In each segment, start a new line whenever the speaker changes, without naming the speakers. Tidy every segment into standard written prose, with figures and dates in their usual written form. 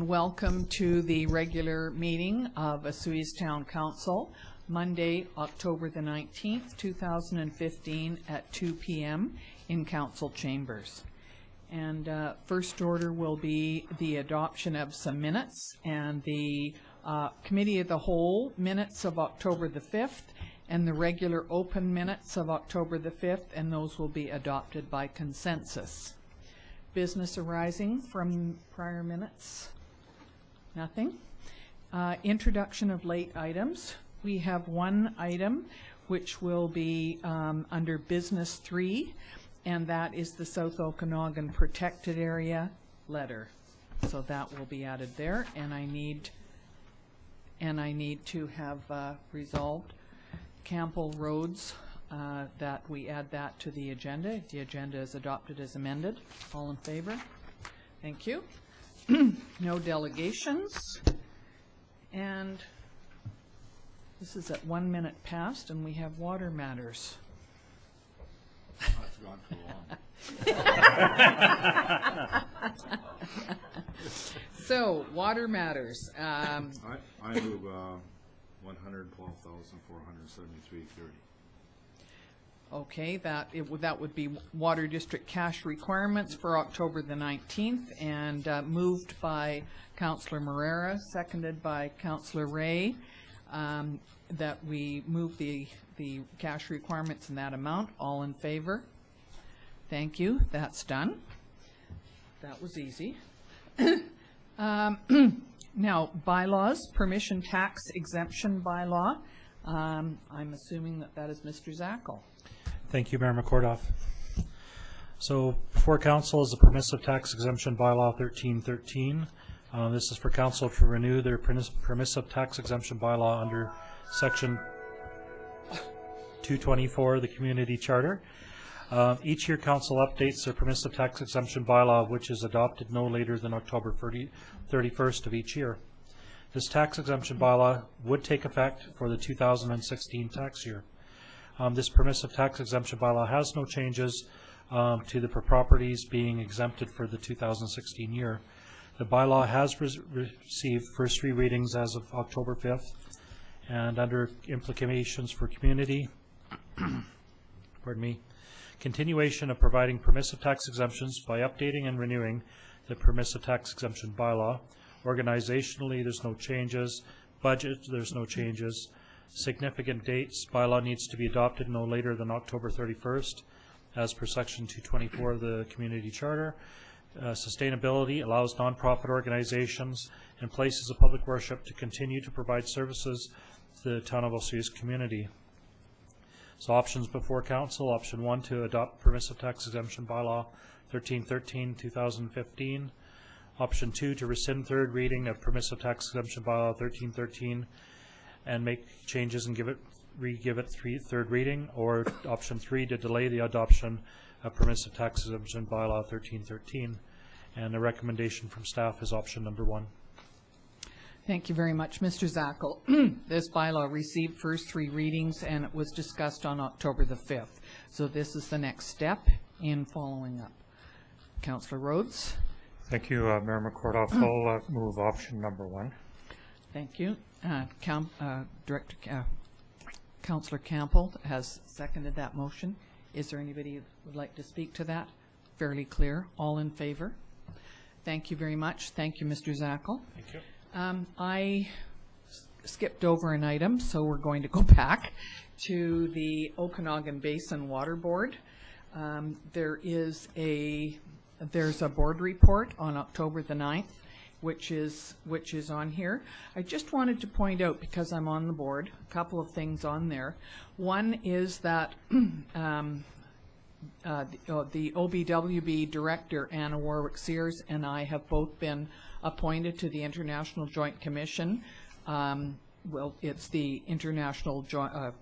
and welcome to the regular meeting of Osoyoos Town Council, Monday, October the 19th, 2015 at 2 p.m. in Council Chambers. And first order will be the adoption of some minutes and the Committee of the Whole minutes of October the 5th and the regular open minutes of October the 5th, and those will be adopted by consensus. Business arising from prior minutes? Nothing. Introduction of late items. We have one item which will be under Business 3, and that is the South Okanagan Protected Area letter. So that will be added there, and I need to have resolved Campbell Roads, that we add that to the agenda. The agenda is adopted as amended. All in favor? Thank you. No delegations. And this is at 1 minute past, and we have water matters.
That's gone too long.
So, water matters.
I move 112,473.30.
Okay, that would be Water District cash requirements for October the 19th, and moved by Councillor Morera, seconded by Councillor Ray, that we move the cash requirements in that amount. All in favor? Thank you. That's done. That was easy. Now, bylaws, permission tax exemption bylaw. I'm assuming that is Mr. Zackel.
Thank you, Mayor McCordoff. So before Council is the permissive tax exemption bylaw 1313. This is for Council to renew their permissive tax exemption bylaw under Section 224 of the Community Charter. Each year, Council updates their permissive tax exemption bylaw, which is adopted no later than October 31st of each year. This tax exemption bylaw would take effect for the 2016 tax year. This permissive tax exemption bylaw has no changes to the properties being exempted for the 2016 year. The bylaw has received first 3 readings as of October 5th, and under implications for community, pardon me, continuation of providing permissive tax exemptions by updating and renewing the permissive tax exemption bylaw. Organizationally, there's no changes. Budget, there's no changes. Significant dates, bylaw needs to be adopted no later than October 31st, as per Section 224 of the Community Charter. Sustainability allows nonprofit organizations and places of public worship to continue to provide services to the town of Osoyoos community. So options before Council: option 1, to adopt permissive tax exemption bylaw 1313-2015. Option 2, to rescind third reading of permissive tax exemption bylaw 1313 and make changes and re-give it third reading, or option 3, to delay the adoption of permissive tax exemption bylaw 1313. And the recommendation from staff is option number 1.
Thank you very much, Mr. Zackel. This bylaw received first 3 readings, and it was discussed on October the 5th. So this is the next step in following up. Councillor Rhodes.
Thank you, Mayor McCordoff. I'll move option number 1.
Thank you. Councillor Campbell has seconded that motion. Is there anybody who would like to speak to that? Fairly clear. All in favor? Thank you very much. Thank you, Mr. Zackel.
Thank you.
I skipped over an item, so we're going to go back to the Okanagan Basin Water Board. There's a board report on October the 9th, which is on here. I just wanted to point out, because I'm on the board, a couple of things on there. One is that the OBWB director, Anna Warwick-Sears, and I have both been appointed to the International Joint Commission. Well, it's the International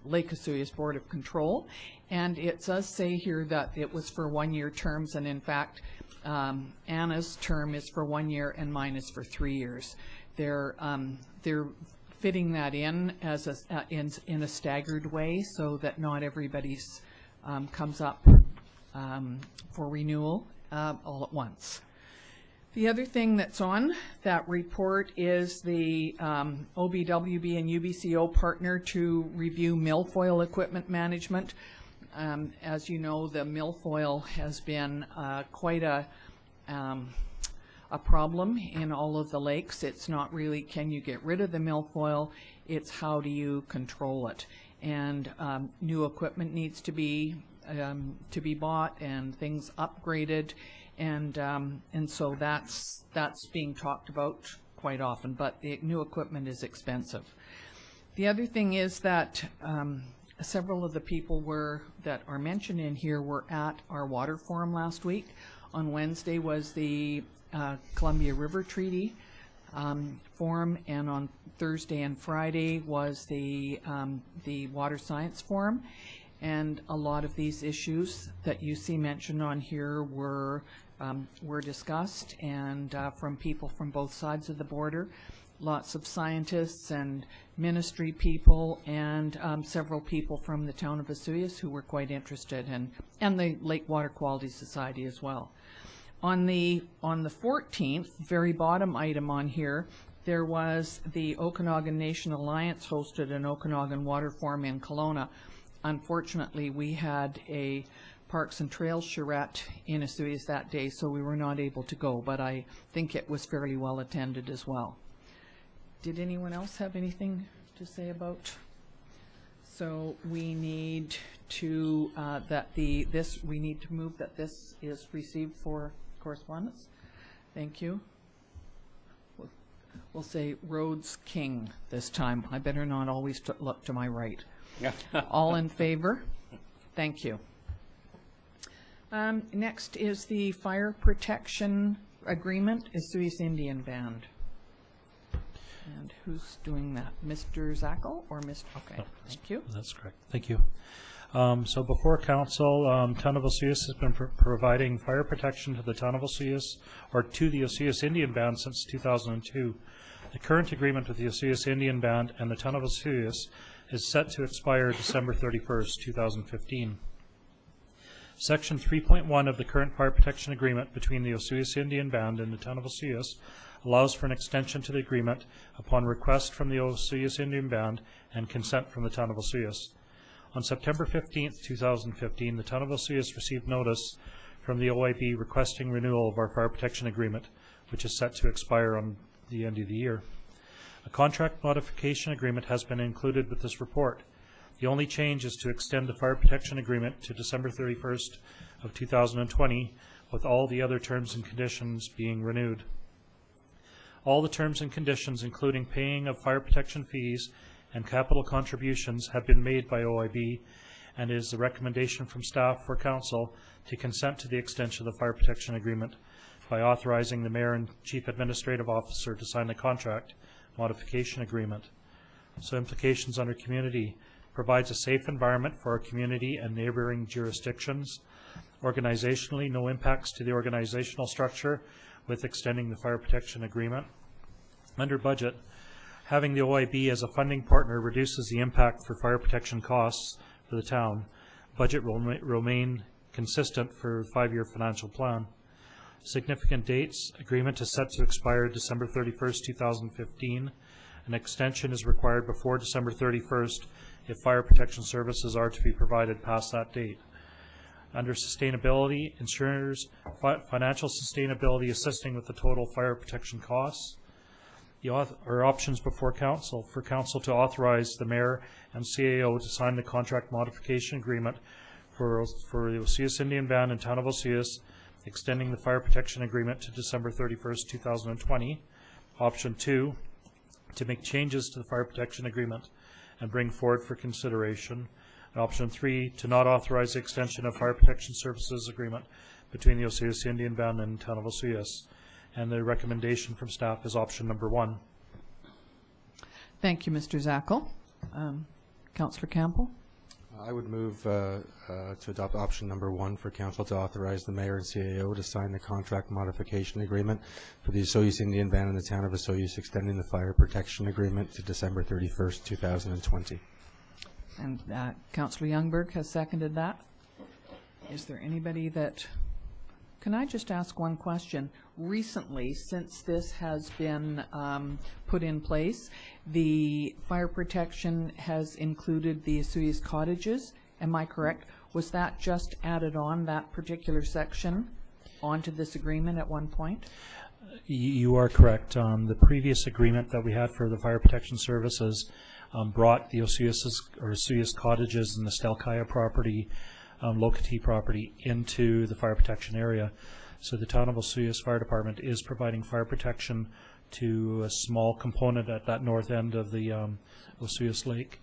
Lake Osoyoos Board of Control, and it does say here that it was for 1-year terms, and in fact, Anna's term is for 1 year and mine is for 3 years. They're fitting that in as in a staggered way, so that not everybody's comes up for renewal all at once. The other thing that's on that report is the OBWB and UBCO partner to review milfoil equipment management. As you know, the milfoil has been quite a problem in all of the lakes. It's not really can you get rid of the milfoil, it's how do you control it. And new equipment needs to be bought and things upgraded. And so that's being talked about quite often, but the new equipment is expensive. The other thing is that several of the people that are mentioned in here were at our water forum last week. On Wednesday was the Columbia River Treaty forum, and on Thursday and Friday was the Water Science Forum. And a lot of these issues that you see mentioned on here were discussed, and from people from both sides of the border, lots of scientists and ministry people, and several people from the town of Osoyoos who were quite interested, and the Lake Water Quality Society as well. On the 14th, very bottom item on here, there was the Okanagan Nation Alliance hosted an Okanagan Water Forum in Kelowna. Unfortunately, we had a Parks and Trails charrette in Osoyoos that day, so we were not able to go, but I think it was fairly well attended as well. Did anyone else have anything to say about? So we need to we need to move that this is received for correspondence. Thank you. We'll say Rhodes King this time. I better not always look to my right. All in favor? Thank you. Next is the Fire Protection Agreement, Osoyoos Indian Band. And who's doing that? Mr. Zackel or Mr. Okay, thank you.
That's correct. Thank you. So before Council, Town of Osoyoos has been providing fire protection to the Town of Osoyoos, or to the Osoyoos Indian Band since 2002. The current agreement with the Osoyoos Indian Band and the Town of Osoyoos is set to expire December 31st, 2015. Section 3.1 of the current fire protection agreement between the Osoyoos Indian Band and the Town of Osoyoos allows for an extension to the agreement upon request from the Osoyoos Indian Band and consent from the Town of Osoyoos. On September 15th, 2015, the Town of Osoyoos received notice from the OIB requesting renewal of our fire protection agreement, which is set to expire on the end of the year. A contract modification agreement has been included with this report. The only change is to extend the fire protection agreement to December 31st of 2020, with all the other terms and conditions being renewed. All the terms and conditions, including paying of fire protection fees and capital contributions, have been made by OIB, and it is the recommendation from staff for Council to consent to the extension of the fire protection agreement by authorizing the Mayor and Chief Administrative Officer to sign the contract modification agreement. So implications under community: provides a safe environment for our community and neighboring jurisdictions. Organizationally, no impacts to the organizational structure with extending the fire protection agreement. Under budget, having the OIB as a funding partner reduces the impact for fire protection costs for the town. Budget will remain consistent for 5-year financial plan. Significant dates: agreement is set to expire December 31st, 2015. An extension is required before December 31st if fire protection services are to be provided past that date. Under sustainability, ensures financial sustainability, assisting with the total fire protection costs. Our options before Council: for Council to authorize the Mayor and CAO to sign the contract modification agreement for the Osoyoos Indian Band and Town of Osoyoos, extending the fire protection agreement to December 31st, 2020. Option 2, to make changes to the fire protection agreement and bring forward for consideration. And option 3, to not authorize the extension of fire protection services agreement between the Osoyoos Indian Band and Town of Osoyoos. And the recommendation from staff is option number 1.
Thank you, Mr. Zackel. Councillor Campbell?
I would move to adopt option number 1 for Council to authorize the Mayor and CAO to sign the contract modification agreement for the Osoyoos Indian Band and the Town of Osoyoos, extending the fire protection agreement to December 31st, 2020.
And Councillor Youngberg has seconded that. Is there anybody that Can I just ask one question? Recently, since this has been put in place, the fire protection has included the Osoyoos cottages. Am I correct? Was that just added on, that particular section, onto this agreement at one point?
You are correct. The previous agreement that we had for the fire protection services brought the Osoyoos cottages and the Stelkaya property, Lokati property, into the fire protection area. So the town of Osoyoos Fire Department is providing fire protection to a small component at that north end of the Osoyoos Lake.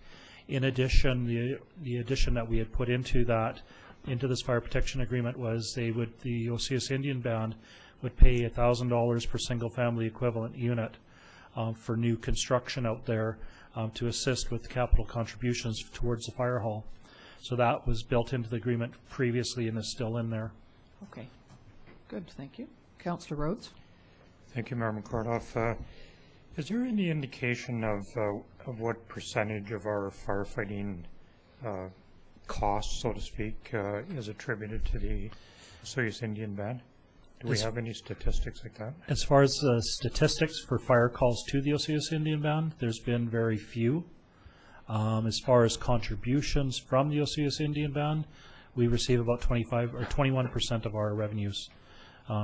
In addition, the addition that we had put into this fire protection agreement was the Osoyoos Indian Band would pay $1,000 per single family equivalent unit for new construction out there to assist with capital contributions towards the fire hall. So that was built into the agreement previously and is still in there.
Okay, good, thank you. Councillor Rhodes?
Thank you, Mayor McCartoff. Is there any indication of what percentage of our firefighting costs, so to speak, is attributed to the Osoyoos Indian Band? Do we have any statistics like that?
As far as the statistics for fire calls to the Osoyoos Indian Band, there's been very few. As far as contributions from the Osoyoos Indian Band, we receive about 25 or 21% of our revenues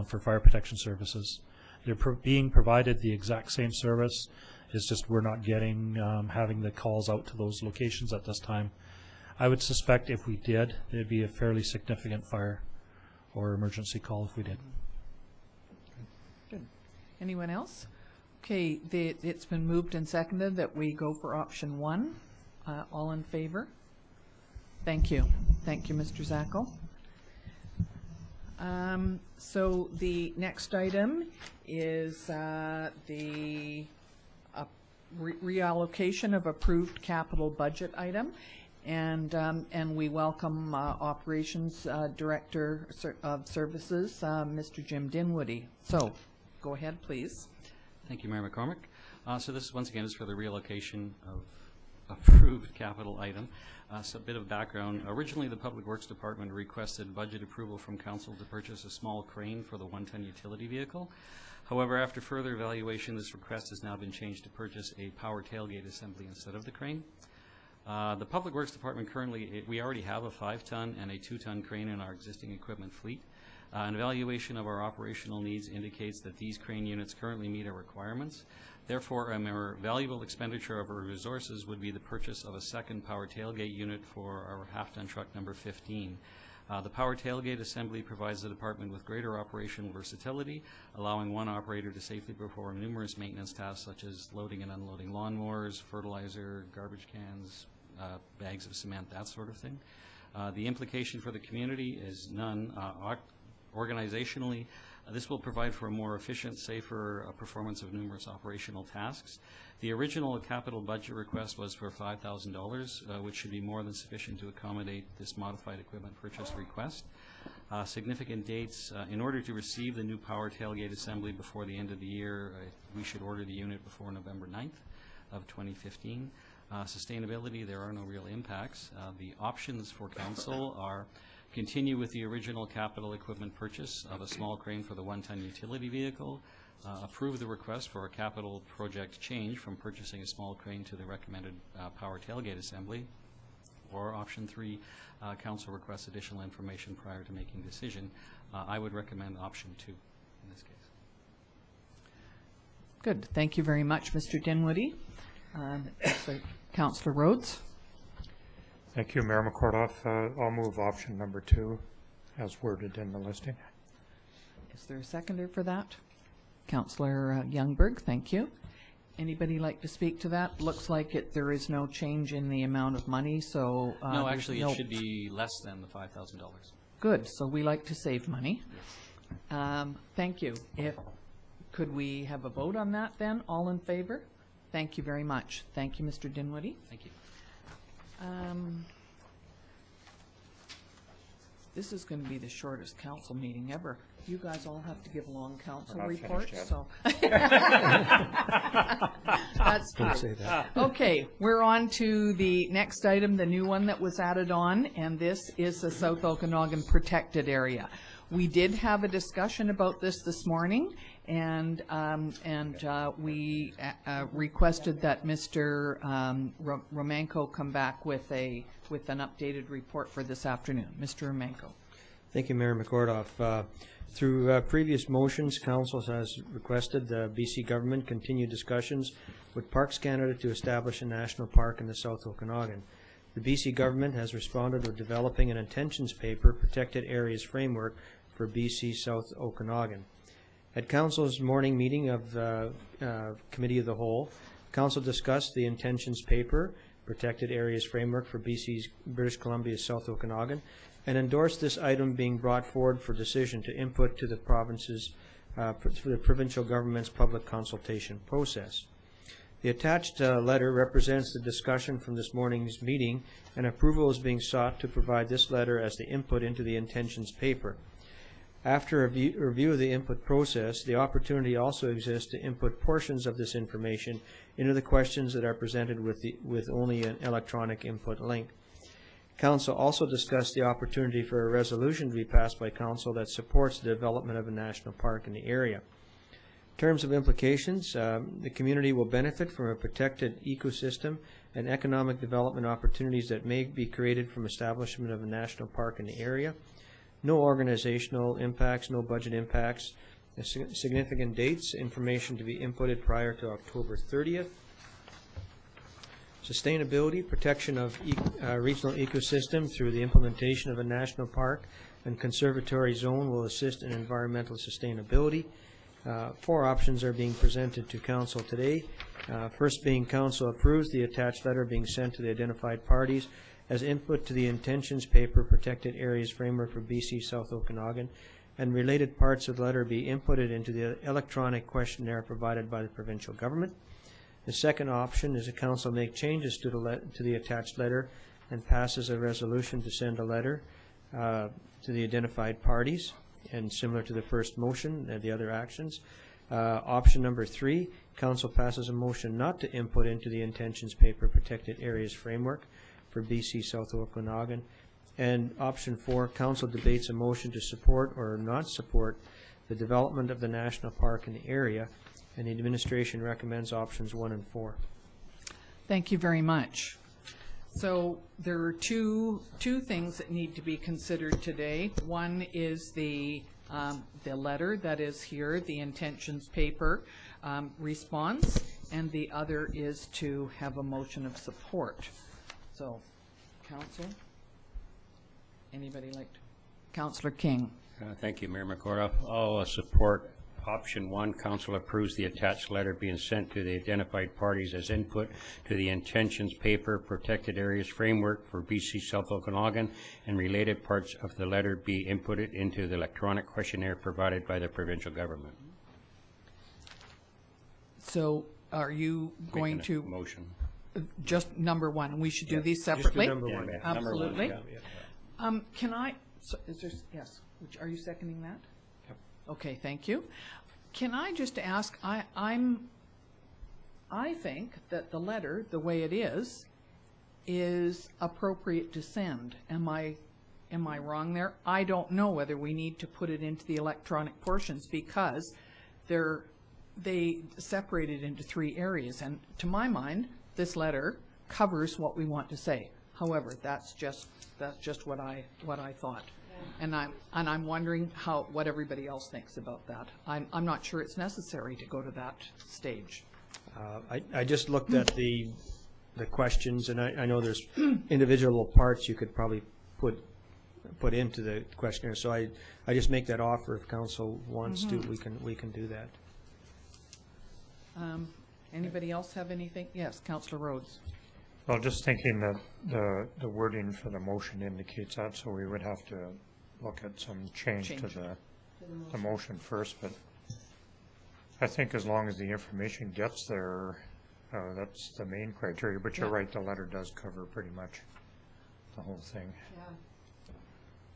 for fire protection services. They're being provided the exact same service. It's just we're not getting having the calls out to those locations at this time. I would suspect if we did, there'd be a fairly significant fire or emergency call if we did.
Good. Anyone else? Okay, it's been moved and seconded that we go for option 1. All in favor? Thank you. Thank you, Mr. Zackel. So the next item is the reallocation of approved capital budget item, and we welcome Operations Director of Services, Mr. Jim Dinwoody. So, go ahead, please.
Thank you, Mayor McCormick. So this once again is for the reallocation of approved capital item. So a bit of background. Originally, the Public Works Department requested budget approval from Council to purchase a small crane for the 1-ton utility vehicle. However, after further evaluation, this request has now been changed to purchase a power tailgate assembly instead of the crane. The Public Works Department currently, we already have a 5-ton and a 2-ton crane in our existing equipment fleet. An evaluation of our operational needs indicates that these crane units currently meet our requirements. Therefore, a more valuable expenditure of our resources would be the purchase of a second power tailgate unit for our half-ton truck number 15. The power tailgate assembly provides the department with greater operational versatility, allowing one operator to safely perform numerous maintenance tasks such as loading and unloading lawnmowers, fertilizer, garbage cans, bags of cement, that sort of thing. The implication for the community is none. Organizationally, this will provide for a more efficient, safer performance of numerous operational tasks. The original capital budget request was for $5,000, which should be more than sufficient to accommodate this modified equipment purchase request. Significant dates, in order to receive the new power tailgate assembly before the end of the year, we should order the unit before November 9th of 2015. Sustainability, there are no real impacts. The options for council are continue with the original capital equipment purchase of a small crane for the 1-ton utility vehicle, approve the request for a capital project change from purchasing a small crane to the recommended power tailgate assembly, or option 3, council requests additional information prior to making decision. I would recommend option 2 in this case.
Good. Thank you very much, Mr. Dinwoody. So, Councillor Rhodes.
Thank you, Mayor McCortoff. I'll move option number 2 as worded in the listing.
Is there a seconder for that? Councillor Youngberg, thank you. Anybody like to speak to that? Looks like there is no change in the amount of money, so...
no, actually, it should be less than the $5,000.
Good, so we like to save money. Yes. Thank you. Could we have a vote on that then? All in favor? Thank you very much. Thank you, Mr. Dinwoody.
Thank you.
This is going to be the shortest council meeting ever. You guys all have to give long council
We're not
reports,
finished
so. That's true.
Don't say that.
Okay, we're on to the next item, the new one that was added on, and this is the South Okanagan Protected Area. We did have a discussion about this morning, and we requested that Mr. Romanko come back with an updated report for this afternoon. Mr. Romanko.
Thank you, Mayor McCordoff. Through previous motions, Council has requested the BC government continue discussions with Parks Canada to establish a national park in the South Okanagan. The BC government has responded with developing an intentions paper, Protected Areas Framework for BC South Okanagan. At Council's morning meeting of the Committee of the Whole, Council discussed the intentions paper, Protected Areas Framework for BC's British Columbia South Okanagan, and endorsed this item being brought forward for decision to input to the province's, for the provincial government's public consultation process. The attached letter represents the discussion from this morning's meeting, and approval is being sought to provide this letter as the input into the intentions paper. After a review of the input process, the opportunity also exists to input portions of this information into the questions that are presented with only an electronic input link. Council also discussed the opportunity for a resolution to be passed by Council that supports the development of a national park in the area. In terms of implications, the community will benefit from a protected ecosystem and economic development opportunities that may be created from establishment of a national park in the area. No organizational impacts, no budget impacts. Significant dates, information to be inputted prior to October 30th. Sustainability, protection of regional ecosystem through the implementation of a national park and conservatory zone will assist in environmental sustainability. 4 options are being presented to Council today. First being Council approves the attached letter being sent to the identified parties as input to the intentions paper, Protected Areas Framework for BC South Okanagan, and related parts of the letter be inputted into the electronic questionnaire provided by the provincial government. The second option is the Council make changes to the attached letter and passes a resolution to send a letter to the identified parties, and similar to the first motion and the other actions. Option number 3, Council passes a motion not to input into the intentions paper, Protected Areas Framework for BC South Okanagan. And option 4, Council debates a motion to support or not support the development of the national park in the area, and the administration recommends options 1 and 4.
Thank you very much. So there are two things that need to be considered today. One is the letter that is here, the intentions paper response, and the other is to have a motion of support. So, Council, anybody like to? Councillor King.
Thank you, Mayor McCordoff. I'll support option 1. Council approves the attached letter being sent to the identified parties as input to the intentions paper, Protected Areas Framework for BC South Okanagan, and related parts of the letter be inputted into the electronic questionnaire provided by the provincial government.
So are you going to?
Motion.
Just number 1. We should do these separately?
Just do number 1.
Yeah,
Absolutely.
Number 1, yeah.
Can I, so is there, yes, are you seconding that? Yep. Okay, thank you. Can I just ask, I think that the letter, the way it is appropriate to send. Am I wrong there? I don't know whether we need to put it into the electronic portions because they separated into 3 areas, and to my mind, this letter covers what we want to say. However, that's just what I thought, and I'm wondering what everybody else thinks about that. I'm not sure it's necessary to go to that stage.
I just looked at the questions, and I know there's individual parts you could probably put into the questionnaire. So I just make that offer. If Council wants to, we can do that.
Anybody else have anything? Yes, Councillor Rhodes.
Well, just thinking that the wording for the motion indicates that, so we would have to look at some change. To the motion first, but I think as long as the information gets there, that's the main criteria. But you're right, the letter does cover pretty much the whole thing. Yeah.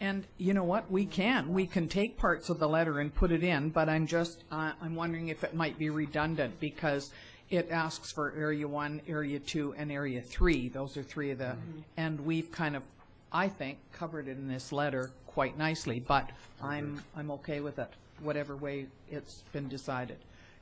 And you know what? We can take parts of the letter and put it in, but I'm wondering if it might be redundant because it asks for Area 1, Area 2, and Area 3. Those are 3 of the, and we've kind of, I think, covered it in this letter quite nicely, but I'm okay with it, whatever way it's been decided.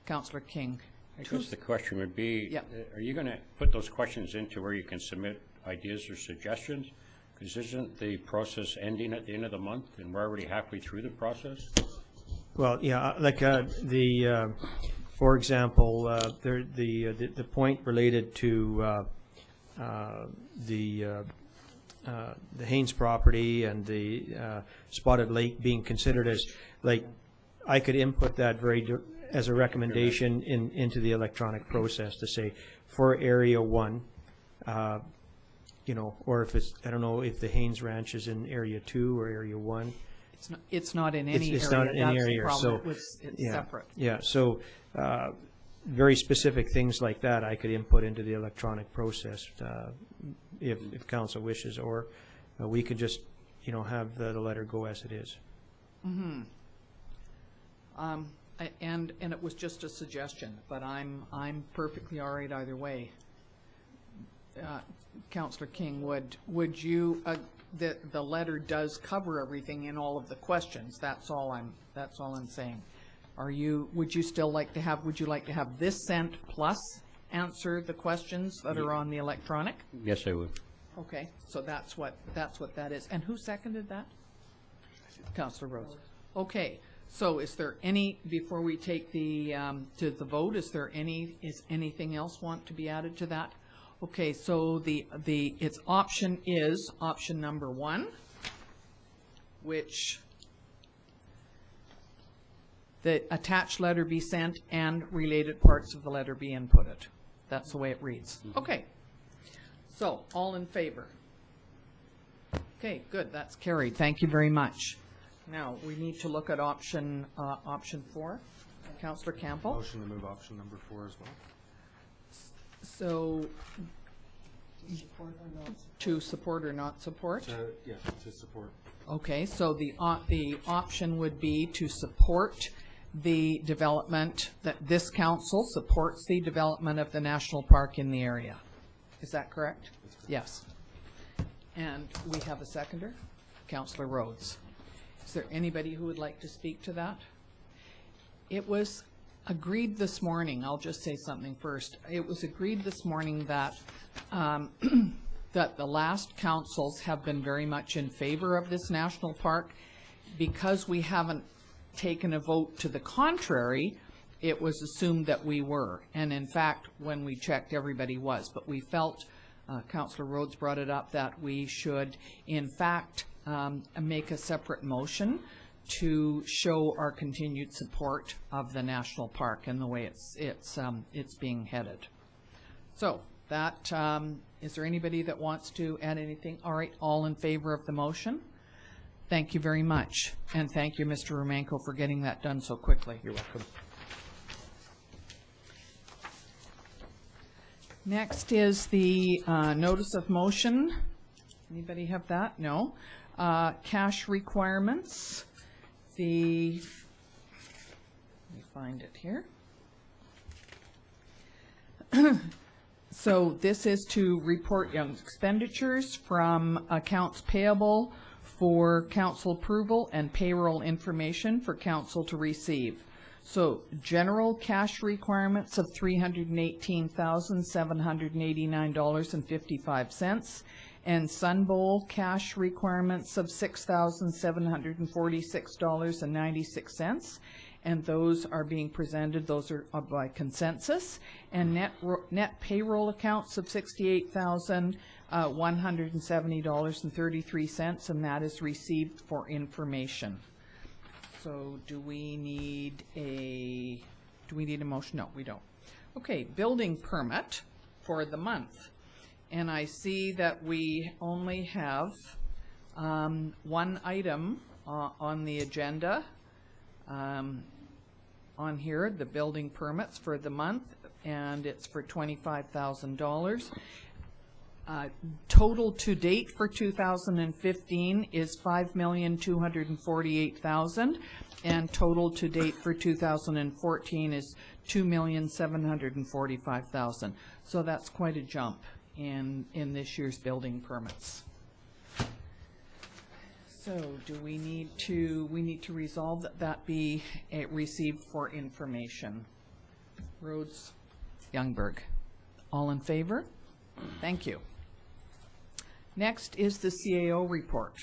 Councillor King.
I guess the question would be,
Yeah.
are you going to put those questions into where you can submit ideas or suggestions? Because isn't the process ending at the end of the month, and we're already halfway through the process?
Well, yeah, like for example, the point related to the Haynes property and the Spotted Lake being considered as, like, I could input that as a recommendation into the electronic process to say, for Area 1, you know, or if it's, I don't know if the Haynes Ranch is in Area 2 or Area 1.
It's not in any area.
It's not in any
That's the
area,
problem.
so
It's
yeah,
separate.
Yeah, so very specific things like that I could input into the electronic process if council wishes, or we could just, you know, have the letter go as it is.
Mm-hmm. And it was just a suggestion, but I'm perfectly all right either way. Councillor King, would you? The letter does cover everything in all of the questions. That's all I'm saying. Would you like to have this sent plus answer the questions that are on the electronic?
Yes, I would.
Okay, so that's what that is. And who seconded that? Councillor Rhodes. Okay, so is there any, before we take to the vote, is anything else want to be added to that? Okay, so its option is option number 1, which the attached letter be sent and related parts of the letter be inputted. That's the way it reads. Okay, so all in favor? Okay, good, that's carried. Thank you very much. Now, we need to look at option 4. Councillor Campbell?
Motion to move option number 4 as well.
So, to support or not support?
Yeah, to support.
Okay, so the option would be to support the development, that this council supports the development of the national park in the area. Is that correct? Yes. And we have a seconder, Councillor Rhodes. Is there anybody who would like to speak to that? It was agreed this morning, I'll just say something first. It was agreed this morning that that the last councils have been very much in favor of this national park. Because we haven't taken a vote to the contrary, it was assumed that we were. And in fact, when we checked, everybody was. But we felt, Councillor Rhodes brought it up, that we should, in fact, make a separate motion to show our continued support of the national park and the way it's being headed. So that is there anybody that wants to add anything? All right, all in favor of the motion? Thank you very much, and thank you, Mr. Romanko, for getting that done so quickly.
You're welcome.
Next is the notice of motion. Anybody have that? No. Cash requirements. Let me find it here. So this is to report expenditures from accounts payable for council approval and payroll information for council to receive. So general cash requirements of $318,789.55 and Sun Bowl cash requirements of $6,746.96. And those are being presented, those are by consensus. And net payroll accounts of $68,170.33, and that is received for information. So do we need a motion? No, we don't. Okay, building permit for the month. And I see that we only have one item on the agenda. On here, the building permits for the month, and it's for $25,000. Total to date for 2015 is $5,248,000, and total to date for 2014 is $2,745,000. So that's quite a jump in this year's building permits. So do we need to resolve that that be received for information? Rhodes, Youngberg. All in favor? Thank you. Next is the CAO report.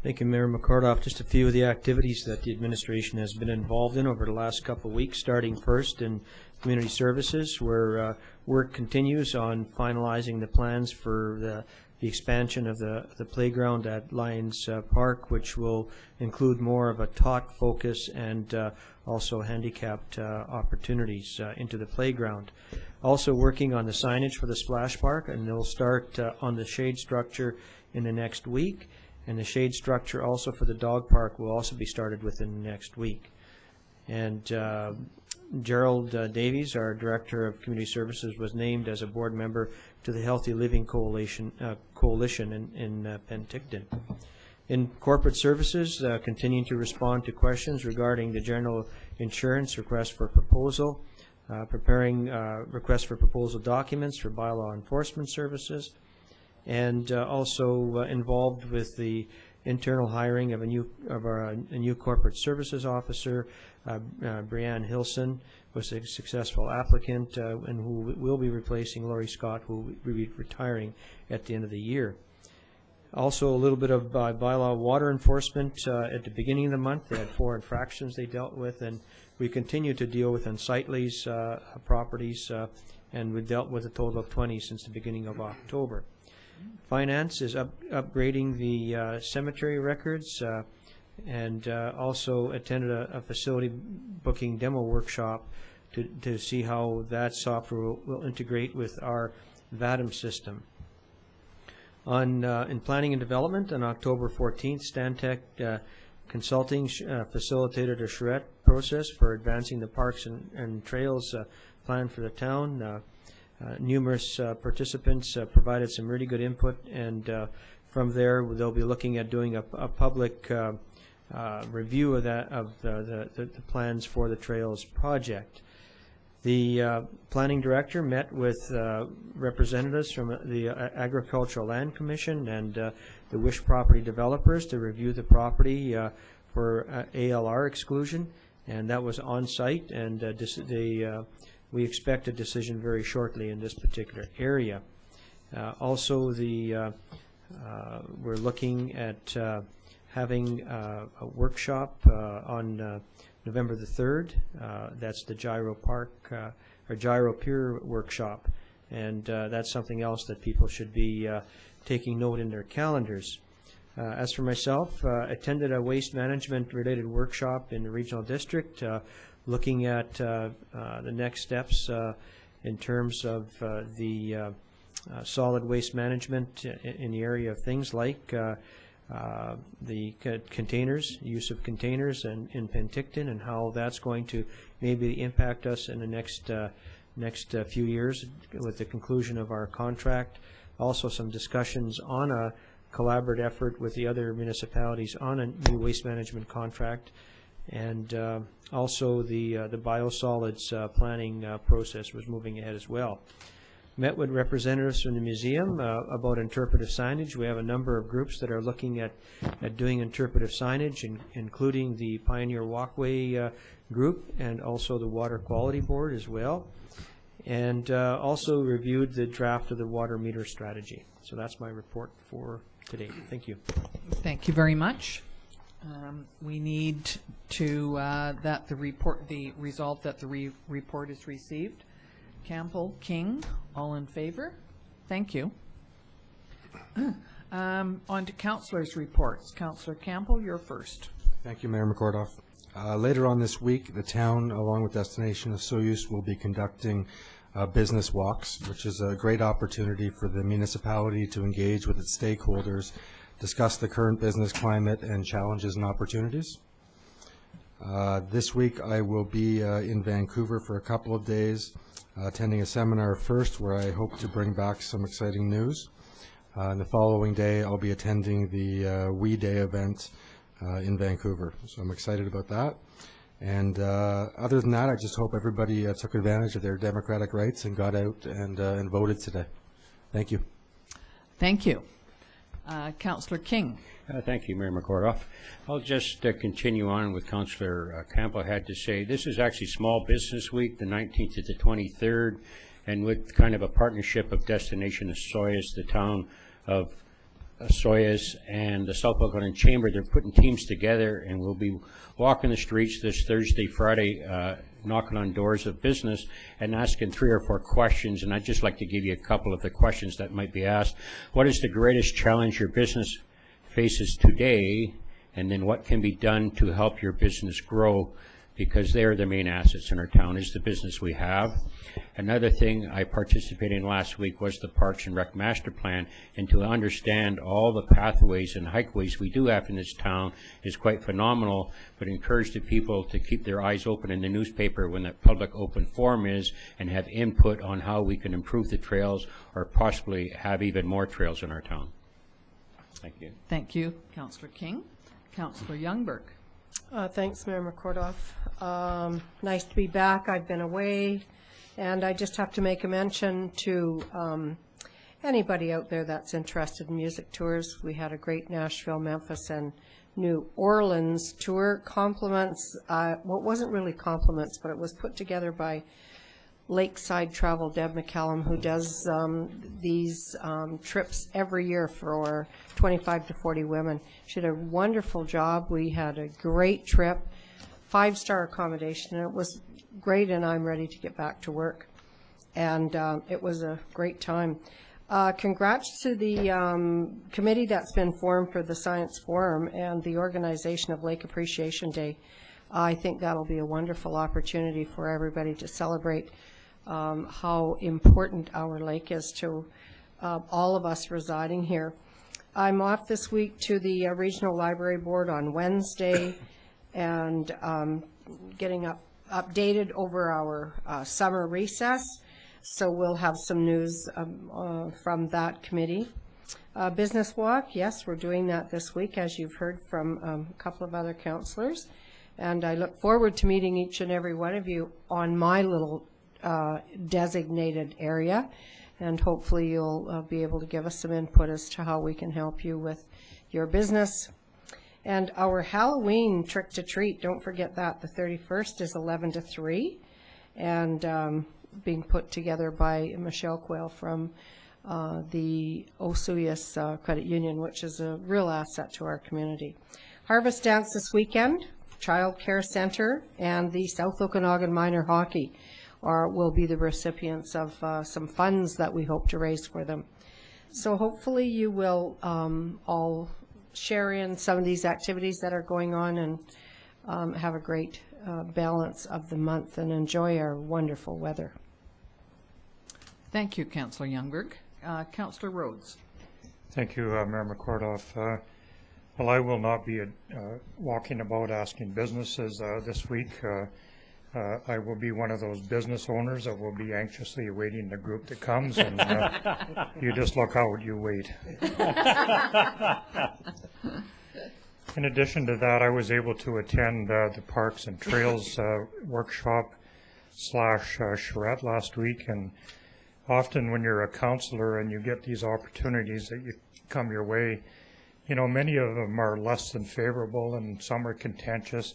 Thank you, Mayor McCardoff. Just a few of the activities that the administration has been involved in over the last couple of weeks, starting first in community services, where work continues on finalizing the plans for the expansion of the playground at Lions Park, which will include more of a tot focus and also handicapped opportunities into the playground. Also working on the signage for the splash park, and they'll start on the shade structure in the next week. And the shade structure also for the dog park will also be started within the next week. And Gerald Davies, our Director of Community Services, was named as a board member to the Healthy Living Coalition in Penticton. In corporate services, continuing to respond to questions regarding the general insurance request for proposal, preparing request for proposal documents for bylaw enforcement services, and also involved with the internal hiring of a new corporate services officer. Brianne Hilson was a successful applicant and who will be replacing Laurie Scott, who will be retiring at the end of the year. Also a little bit of bylaw water enforcement at the beginning of the month. They had 4 infractions they dealt with, and we continue to deal with unsightly properties, and we dealt with a total of 20 since the beginning of October. Finance is upgrading the cemetery records, and also attended a facility booking demo workshop to see how that software will integrate with our VADM system. In planning and development, on October 14th, Stantec Consulting facilitated a charrette process for advancing the parks and trails plan for the town. Numerous participants provided some really good input, and from there they'll be looking at doing a public review of the plans for the trails project. The planning director met with representatives from the Agricultural Land Commission and the Wish property developers to review the property for ALR exclusion, and that was on site, and we expect a decision very shortly in this particular area. Also, we're looking at having a workshop on November the 3rd. That's the Gyro Park or Gyro Pier workshop, and that's something else that people should be taking note in their calendars. As for myself, attended a waste management related workshop in the regional district, looking at the next steps in terms of the solid waste management in the area of things like the containers, use of containers in Penticton, and how that's going to maybe impact us in the next few years with the conclusion of our contract. Also some discussions on a collaborative effort with the other municipalities on a new waste management contract, and also the biosolids planning process was moving ahead as well. Met with representatives from the museum about interpretive signage. We have a number of groups that are looking at doing interpretive signage, including the Pioneer Walkway group and also the Water Quality Board as well, and also reviewed the draft of the water meter strategy. So that's my report for today. Thank you.
Thank you very much. We need to resolve that the report is received. Campbell, King, all in favor? Thank you. On to councillors' reports. Councillor Campbell, you're first.
Thank you, Mayor McCordoff. Later on this week, the town, along with Destination Osoyoos, will be conducting business walks, which is a great opportunity for the municipality to engage with its stakeholders, discuss the current business climate and challenges and opportunities. This week I will be in Vancouver for a couple of days, attending a seminar first where I hope to bring back some exciting news. And the following day I'll be attending the We Day event in Vancouver. So I'm excited about that. And other than that, I just hope everybody took advantage of their democratic rights and got out and voted today. Thank you.
Thank you. Councillor King.
Thank you, Mayor McCordoff. I'll just continue on with Councillor Campbell had to say. This is actually Small Business Week, the 19th to the 23rd, and with kind of a partnership of Destination Osoyoos, the town of Osoyoos, and the South Okanagan Chamber. They're putting teams together, and we'll be walking the streets this Thursday, Friday, knocking on doors of business and asking 3 or 4 questions. And I'd just like to give you a couple of the questions that might be asked. What is the greatest challenge your business faces today? And then what can be done to help your business grow? Because they're the main assets in our town, is the business we have. Another thing I participated in last week was the Parks and Rec Master Plan, and to understand all the pathways and hikeways we do have in this town is quite phenomenal, but encourage the people to keep their eyes open in the newspaper when that public open forum is and have input on how we can improve the trails or possibly have even more trails in our town. Thank you.
Thank you, Councillor King. Councillor Youngberg.
Thanks, Mayor McCordoff. Nice to be back. I've been away, and I just have to make a mention to anybody out there that's interested in music tours. We had a great Nashville, Memphis, and New Orleans tour. Compliments, well, it wasn't really compliments, but it was put together by Lakeside Travel, Deb McCallum, who does these trips every year for 25 to 40 women. She did a wonderful job. We had a great trip, 5-star accommodation, and it was great, and I'm ready to get back to work. And it was a great time. Congrats to the committee that's been formed for the Science Forum and the organization of Lake Appreciation Day. I think that'll be a wonderful opportunity for everybody to celebrate how important our lake is to all of us residing here. I'm off this week to the Regional Library Board on Wednesday and getting updated over our summer recess, so we'll have some news from that committee. Business Walk, yes, we're doing that this week, as you've heard from a couple of other councillors, and I look forward to meeting each and every one of you on my little designated area, and hopefully you'll be able to give us some input as to how we can help you with your business. And our Halloween trick-to-treat, don't forget that, the 31st is 11 to 3, and being put together by Michelle Quayle from the Osoyoos Credit Union, which is a real asset to our community. Harvest Dance this weekend, Child Care Center, and the South Okanagan Minor Hockey will be the recipients of some funds that we hope to raise for them. So hopefully you will all share in some of these activities that are going on and have a great balance of the month and enjoy our wonderful weather.
Thank you, Councillor Youngberg. Councillor Rhodes.
Thank you, Mayor McCordoff. Well, I will not be walking about asking businesses this week. I will be one of those business owners that will be anxiously awaiting the group that comes, and you just look out, you wait. In addition to that, I was able to attend the Parks and Trails workshop / charrette last week, and often when you're a councillor and you get these opportunities that you come your way, you know, many of them are less than favorable and some are contentious.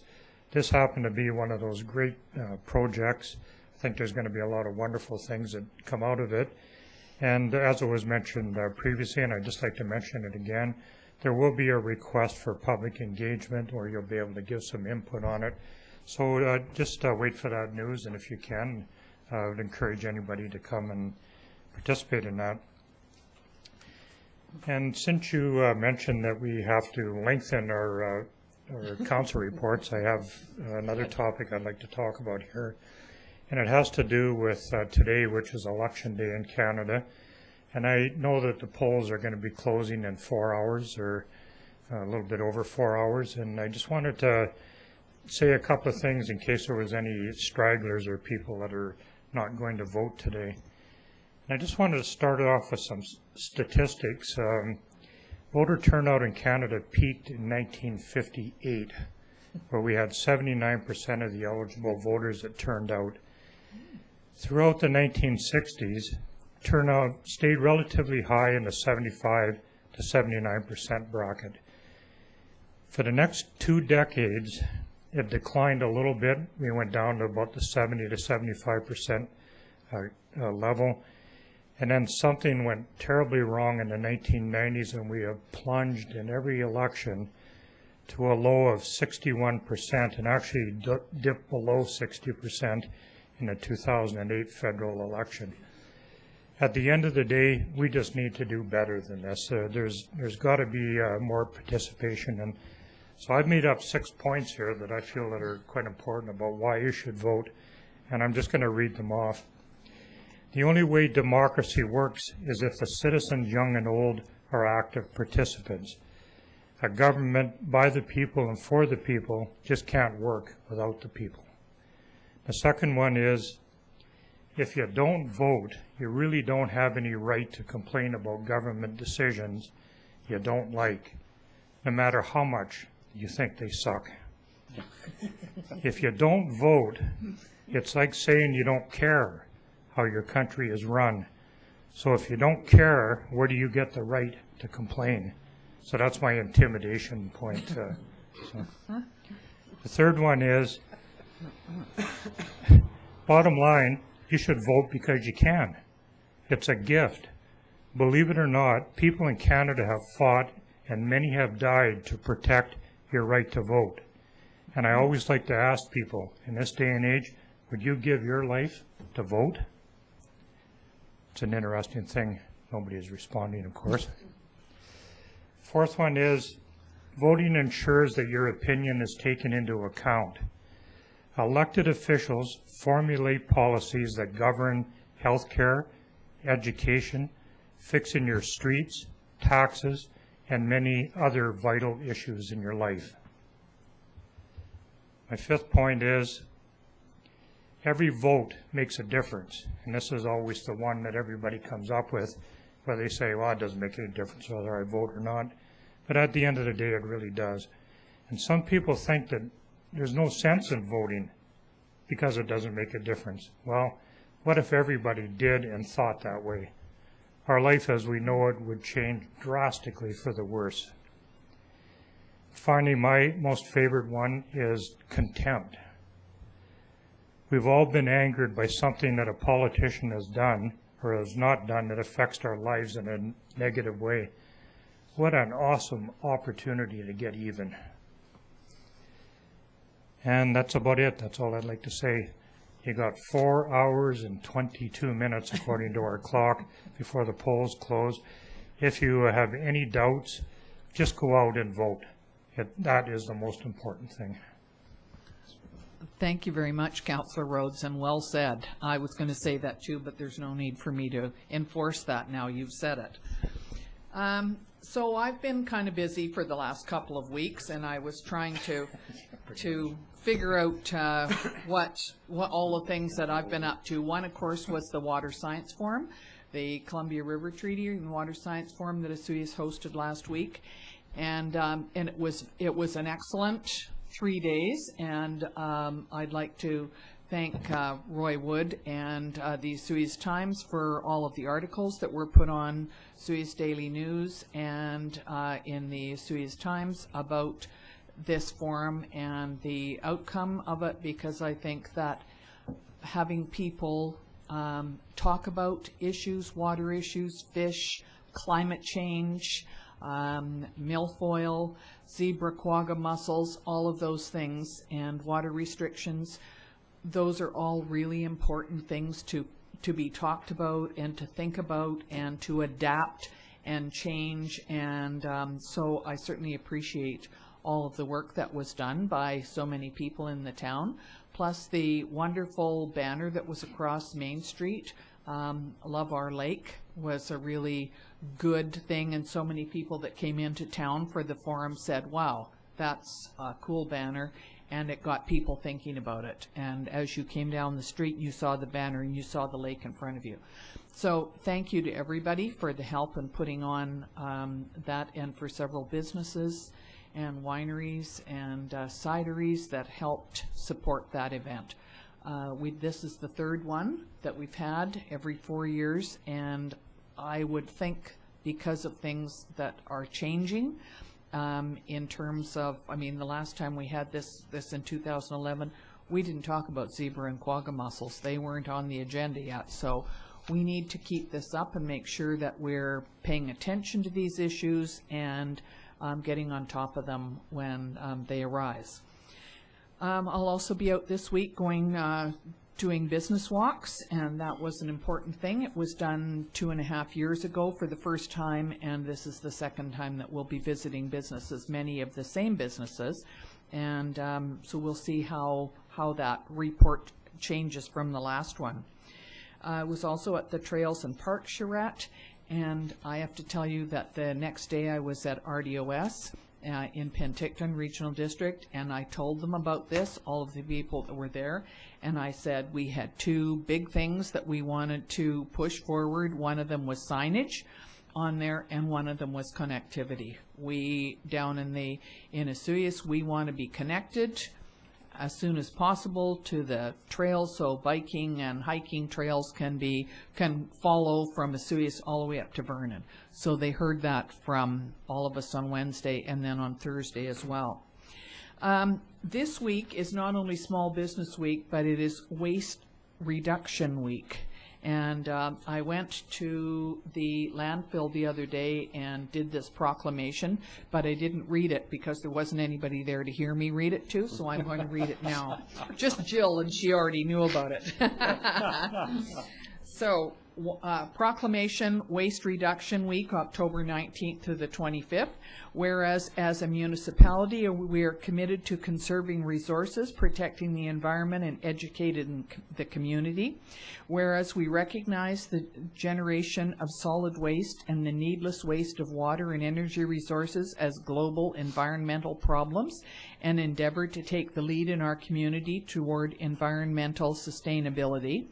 This happened to be one of those great projects. I think there's going to be a lot of wonderful things that come out of it. And as it was mentioned previously, and I'd just like to mention it again, there will be a request for public engagement where you'll be able to give some input on it. So just wait for that news, and if you can, I would encourage anybody to come and participate in that. And since you mentioned that we have to lengthen our council reports, I have another topic I'd like to talk about here, and it has to do with today, which is Election Day in Canada. And I know that the polls are going to be closing in 4 hours, or a little bit over 4 hours, and I just wanted to say a couple of things in case there was any stragglers or people that are not going to vote today. And I just wanted to start off with some statistics. Voter turnout in Canada peaked in 1958, where we had 79% of the eligible voters that turned out. Throughout the 1960s, turnout stayed relatively high in the 75 the 79% bracket. For the next 2 decades, it declined a little bit. We went down to about the 70 to 75% level. And then something went terribly wrong in the 1990s, and we have plunged in every election to a low of 61% and actually dipped below 60% in the 2008 federal election. At the end of the day, we just need to do better than this. There's got to be more participation. And so I've made up 6 points here that I feel that are quite important about why you should vote, and I'm just going to read them off. The only way democracy works is if the citizens, young and old, are active participants. A government by the people and for the people just can't work without the people. The second one is, if you don't vote, you really don't have any right to complain about government decisions you don't like, no matter how much you think they suck. If you don't vote, it's like saying you don't care how your country is run. So if you don't care, where do you get the right to complain? So that's my intimidation point. The third one is, bottom line, you should vote because you can. It's a gift. Believe it or not, people in Canada have fought and many have died to protect your right to vote. And I always like to ask people, in this day and age, would you give your life to vote? It's an interesting thing. Nobody is responding, of course. Fourth one is, voting ensures that your opinion is taken into account. Elected officials formulate policies that govern healthcare, education, fixing your streets, taxes, and many other vital issues in your life. My fifth point is, every vote makes a difference, and this is always the one that everybody comes up with, where they say, well, it doesn't make any difference whether I vote or not. But at the end of the day, it really does. And some people think that there's no sense in voting because it doesn't make a difference. Well, what if everybody did and thought that way? Our life as we know it would change drastically for the worse. Finally, my most favorite one is contempt. We've all been angered by something that a politician has done or has not done that affects our lives in a negative way. What an awesome opportunity to get even. And that's about it. That's all I'd like to say. You got 4 hours and 22 minutes, according to our clock, before the polls close. If you have any doubts, just go out and vote. That is the most important thing.
Thank you very much, Councillor Rhodes, and well said. I was going to say that too, but there's no need for me to enforce that now. You've said it. So I've been kind of busy for the last couple of weeks, and I was trying to figure out what all the things that I've been up to. One, of course, was the Water Science Forum, the Columbia River Treaty and Water Science Forum that Osoyoos hosted last week, and it was an excellent 3 days, and I'd like to thank Roy Wood and the Osoyoos Times for all of the articles that were put on Osoyoos Daily News and in the Osoyoos Times about this forum and the outcome of it, because I think that having people talk about issues, water issues, fish, climate change, milfoil, zebra quagga mussels, all of those things, and water restrictions, those are all really important things to be talked about and to think about and to adapt and change. And so I certainly appreciate all of the work that was done by so many people in the town, plus the wonderful banner that was across Main Street. Love Our Lake was a really good thing, and so many people that came into town for the forum said, wow, that's a cool banner, and it got people thinking about it. And as you came down the street, you saw the banner and you saw the lake in front of you. So thank you to everybody for the help in putting on that, and for several businesses and wineries and cideries that helped support that event. This is the third one that we've had every 4 years, and I would think because of things that are changing in terms of, I mean, the last time we had this in 2011, we didn't talk about zebra and quagga mussels. They weren't on the agenda yet. So we need to keep this up and make sure that we're paying attention to these issues and getting on top of them when they arise. I'll also be out this week doing business walks, and that was an important thing. It was done 2.5 years ago for the first time, and this is the second time that we'll be visiting businesses, many of the same businesses, and so we'll see how that report changes from the last one. I was also at the Trails and Parks charrette, and I have to tell you that the next day I was at RDOS in Penticton Regional District, and I told them about this, all of the people that were there, and I said we had 2 big things that we wanted to push forward. One of them was signage on there, and one of them was connectivity. We, down in Osoyoos, we want to be connected as soon as possible to the trails, so biking and hiking trails can follow from Osoyoos all the way up to Vernon. So they heard that from all of us on Wednesday and then on Thursday as well. This week is not only Small Business Week, but it is Waste Reduction Week. And I went to the landfill the other day and did this proclamation, but I didn't read it because there wasn't anybody there to hear me read it to, so I'm going to read it now. Just Jill, and she already knew about it. So, proclamation, Waste Reduction Week, October 19th to the 25th. Whereas as a municipality, we are committed to conserving resources, protecting the environment, and educating the community. Whereas we recognize the generation of solid waste and the needless waste of water and energy resources as global environmental problems, and endeavor to take the lead in our community toward environmental sustainability.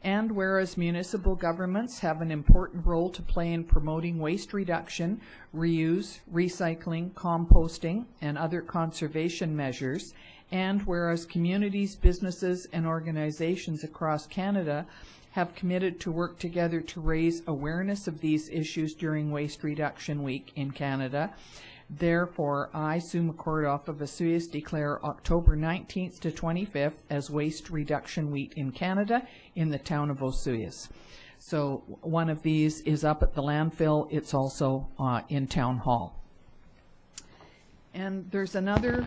And whereas municipal governments have an important role to play in promoting waste reduction, reuse, recycling, composting, and other conservation measures, and whereas communities, businesses, and organizations across Canada have committed to work together to raise awareness of these issues during Waste Reduction Week in Canada, therefore, I, Sue McCordoff of Osoyoos, declare October 19th to 25th as Waste Reduction Week in Canada in the town of Osoyoos. So one of these is up at the landfill. It's also in Town Hall. And there's another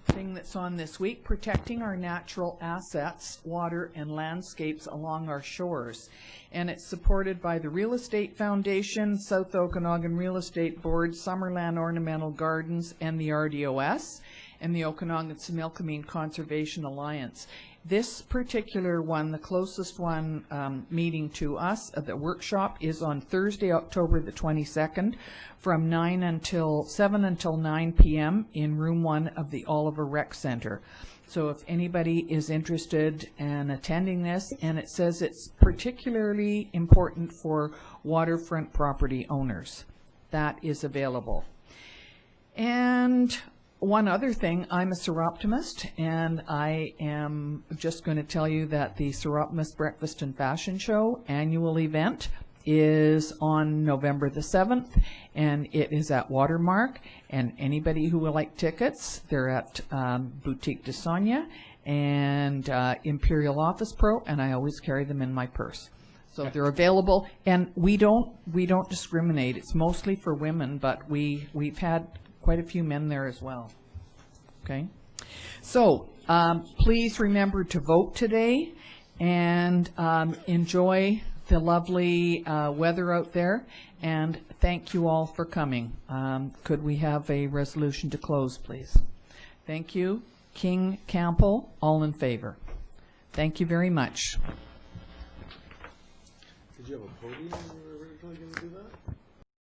thing that's on this week, protecting our natural assets, water and landscapes along our shores. And it's supported by the Real Estate Foundation, South Okanagan Real Estate Board, Summerland Ornamental Gardens, and the RDOS, and the Okanagan-Similkameen Conservation Alliance. This particular one, the closest one meeting to us, the workshop, is on Thursday, October the 22nd, from 7 until 9 p.m. in Room 1 of the Oliver Rec Center. So if anybody is interested in attending this, and it says it's particularly important for waterfront property owners, that is available. And one other thing, I'm a Seroptimist, and I am just going to tell you that the Seroptimist Breakfast and Fashion Show annual event is on November the 7th, and it is at Watermark, and anybody who would like tickets, they're at Boutique de Sonia and Imperial Office Pro, and I always carry them in my purse. So they're available, and we don't discriminate. It's mostly for women, but we've had quite a few men there as well. Okay, so please remember to vote today, and enjoy the lovely weather out there, and thank you all for coming. Could we have a resolution to close, please? Thank you. King, Campbell, all in favor. Thank you very much.
Did you have a podium when you were originally going to do that?